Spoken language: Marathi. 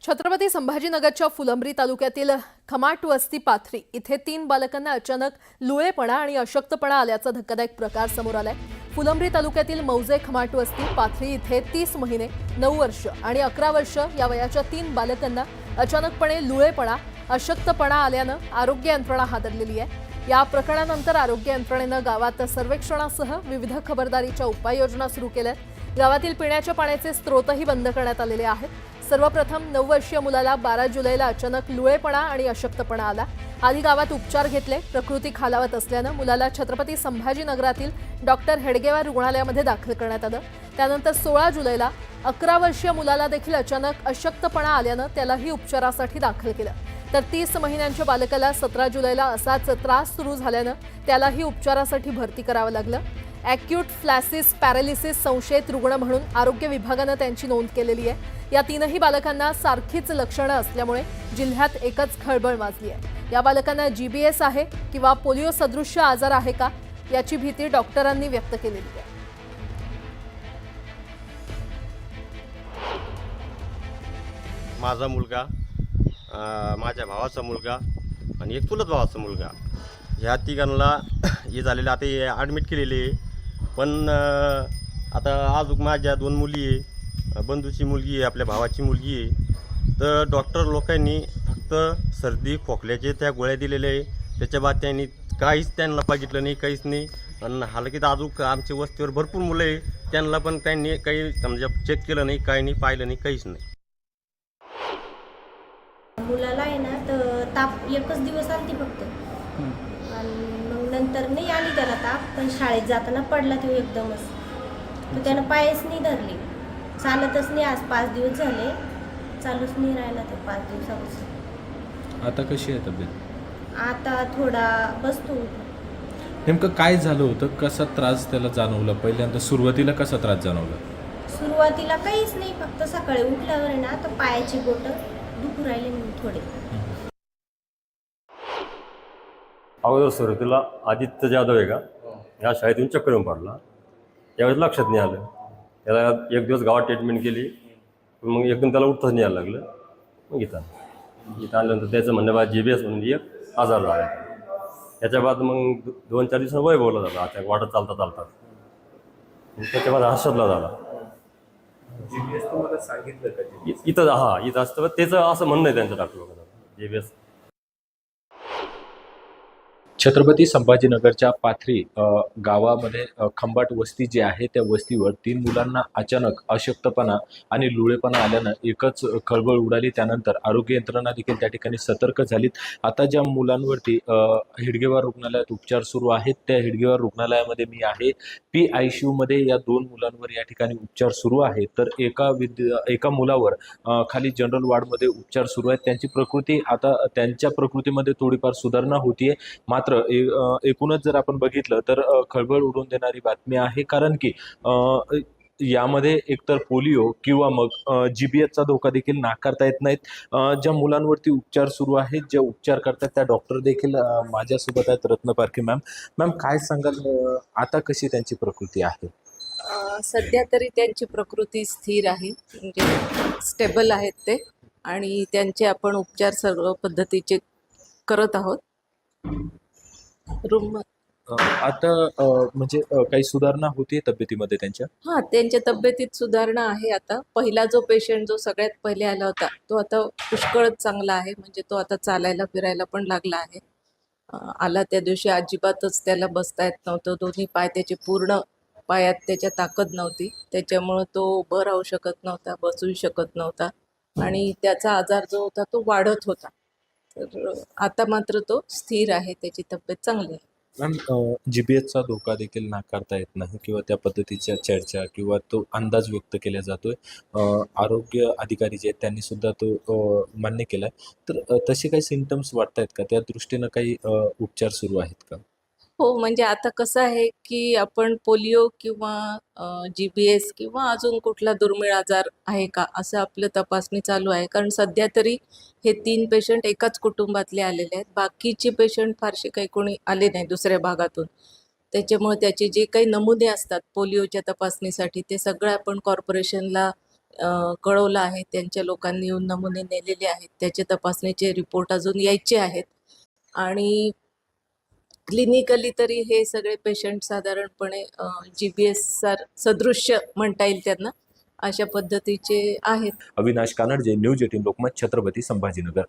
छत्रपती संभाजीनगरच्या फुलंब्री तालुक्यातील खमाट वस्ती पाथरी इथे 3 बालकांना अचानक लुळेपणा आणि अशक्तपणा आल्याचा धक्कादायक प्रकार समोर आलाय। फुलंब्री तालुक्यातील मौजे खमाट वस्ती पाथरी इथे 30 महिने 9 वर्ष आणि 11 वर्ष या वयाच्या 3 बालकांना अचानकपणे लुळेपणा अशक्तपणा आल्यानं आरोग्य यंत्रणा हादरलेली आहे। या प्रकरणानंतर आरोग्य यंत्रणेनं गावात सर्वेक्षणासह विविध खबरदारीच्या उपाययोजना सुरू केल्यात। गावातील पिण्याच्या पाण्याचे स्त्रोतही बंद करण्यात आलेले आहेत। सर्वप्रथम 9 वर्षीय मुलाला 12 जुलैला अचानक लुळेपणा आणि अशक्तपणा आला। आधी गावात उपचार घेतले, प्रकृती खालावत असल्यानं मुलाला छत्रपती संभाजीनगरातील डॉक्टर हेडगेवार रुग्णालयामध्ये दाखल करण्यात आलं। त्यानंतर 16 जुलैला 11 वर्षीय मुलाला देखील अचानक अशक्तपणा आल्यानं त्यालाही उपचारासाठी दाखल केलं। तर 30 महिन्यांच्या बालकाला 17 जुलैला असाच त्रास सुरू झाल्यानं त्यालाही उपचारासाठी भरती करावं लागलं। ॲक्यूट फ्लॅसिस पॅरालिसिस संशयित रुग्ण म्हणून आरोग्य विभागानं त्यांची नोंद केलेली आहे। या तीनही बालकांना सारखीच लक्षणं असल्यामुळे जिल्ह्यात एकच खळबळ माजली आहे। या बालकांना जीबीएस आहे किंवा पोलिओ सदृश्य आजार आहे का याची भीती डॉक्टरांनी व्यक्त केलेली आहे। माझा मुलगा, माझ्या भावाचा मुलगा आणि एक चुलत भावाचा मुलगा, ह्या तिघांना हे झालेलं आता हे ॲडमिट केलेले आहे। पण आता अजून माझ्या 2 मुली आहे, बंधूची मुलगी आहे, आपल्या भावाची मुलगी आहे। तर डॉक्टर लोकांनी फक्त सर्दी खोकल्याचे त्या गोळ्या दिलेल्या आहे, त्याच्या बाद त्यांनी काहीच त्यांना बघितलं नाही, काहीच नाही। आणि हालाकी तर अजून आमच्या वस्तीवर भरपूर मुलं आहे, त्यांना पण त्यांनी काही समजा चेक केलं नाही, काही नाही पाहिलं नाही, काहीच नाही। मुलाला आहे ना तर ताप एकच दिवस आलती फक्त, आणि मग नंतर नाही आली त्याला ताप, पण शाळेत जाताना पडला तो एकदमच। तर त्यानं पायच नाही धरले, चालतच नाही। आज 5 दिवस झाले, चालूच नाही राहिला तो 5 दिवसापासून। आता कशी आहे तब्येत? आता थोडा बसतो। नेमकं काय झालं होतं? कसा त्रास त्याला जाणवला? पहिल्यांदा सुरुवातीला कसा त्रास जाणवला? सुरुवातीला काहीच नाही, फक्त सकाळी उठल्यावर आहे ना तर पायाची बोटं दुखू राहिले थोडे। अगोदर सुरुवातीला आदित्य जाधव आहे का, ह्या शाळेतून चक्कर येऊन पडला। त्यावेळेस लक्षात नाही आलं, त्याला एक दिवस गावात ट्रीटमेंट केली, मग एकदम त्याला उठताच नाही यायला लागलं। मग इथं आल्यानंतर त्याचं म्हणणं बा जीबीएस म्हणून एक आजार झाला। त्याच्या बाद मग 2-4 दिवसांनी वैभवला झाला, आता वाटत चालता त्याच्या बाद हर्षदला झाला। जीबीएस तुम्हाला सांगितलं का? इथं असतं त्याचं असं म्हणणं आहे त्यांच्या डॉक्टर लोकांना, जीबीएस। छत्रपती संभाजीनगरच्या पाथरी गावामध्ये खंबाट वस्ती जी आहे त्या वस्तीवर 3 मुलांना अचानक अशक्तपणा आणि लुळेपणा आल्यानं एकच खळबळ उडाली। त्यानंतर आरोग्य यंत्रणा देखील त्या ठिकाणी सतर्क झालीत। आता ज्या मुलांवरती हेडगेवार रुग्णालयात उपचार सुरू आहेत, त्या हेडगेवार रुग्णालयामध्ये मी आहे। PICU या 2 मुलांवर या ठिकाणी उपचार सुरू आहेत। तर एका मुलावर खाली जनरल वॉर्डमध्ये उपचार सुरू आहेत। त्यांची प्रकृती आता त्यांच्या प्रकृतीमध्ये थोडीफार सुधारणा होतीये, मात्र एकूणच जर आपण बघितलं तर खळबळ उडवून देणारी बातमी आहे। कारण की यामध्ये एकतर पोलिओ किंवा मग जीबीएसचा धोका देखील नाकारता येत नाहीत। ज्या मुलांवरती उपचार सुरू आहेत, ज्या उपचार करतात त्या डॉक्टर देखील माझ्यासोबत आहेत। रत्न पारखे मॅम काय सांगाल, आता कशी त्यांची प्रकृती आहे? सध्या तरी त्यांची प्रकृती स्थिर आहे, म्हणजे स्टेबल आहेत ते, आणि त्यांचे आपण उपचार सर्व पद्धतीचे करत आहोत। रूम आता म्हणजे काही सुधारणा होती तब्येतीमध्ये त्यांच्या? हां, त्यांच्या तब्येतीत सुधारणा आहे। आता पहिला जो पेशंट जो सगळ्यात पहिले आला होता तो आता पुष्कळच चांगला आहे, म्हणजे तो आता चालायला फिरायला पण लागला आहे। आला त्या दिवशी अजिबातच त्याला बसता येत नव्हतं, दोन्ही पाय त्याचे पूर्ण पायात त्याच्या ताकद नव्हती, त्याच्यामुळं तो उभं राहू शकत नव्हता, बसू शकत नव्हता, आणि त्याचा आजार जो होता तो वाढत होता। तर आता मात्र तो स्थिर आहे, त्याची तब्येत चांगली आहे। मॅम जीबीएसचा धोका देखील नाकारता येत नाही किंवा त्या पद्धतीच्या चर्चा किंवा तो अंदाज व्यक्त केला जातोय। आरोग्य अधिकारी जे आहेत त्यांनी सुद्धा तो मान्य केला आहे। तर तसे काही सिम्पटम्स वाटत आहेत का? त्या दृष्टीनं काही उपचार सुरू आहेत का? हो, म्हणजे आता कसं आहे की आपण पोलिओ किंवा जीबीएस किंवा अजून कुठला दुर्मिळ आजार आहे का असं आपलं तपासणी चालू आहे। कारण सध्या तरी हे 3 पेशंट एकाच कुटुंबातले आलेले आहेत, बाकीचे पेशंट फारसे काही कोणी आले नाही दुसऱ्या भागातून। त्याच्यामुळे त्याचे जे काही नमुने असतात पोलिओच्या तपासणीसाठी ते सगळं आपण कॉर्पोरेशनला कळवलं आहे. त्यांच्या लोकांनी येऊन नमुने नेलेले आहेत. त्याचे तपासणीचे रिपोर्ट अजून यायचे आहेत आणि क्लिनिकली तरी हे सगळे पेशंट साधारणपणे GBS सदृश्य म्हणता येईल त्यांना, अशा पद्धतीचे आहेत. अविनाश कानडजे, न्यूज 18 लोकमत, छत्रपती संभाजीनगर.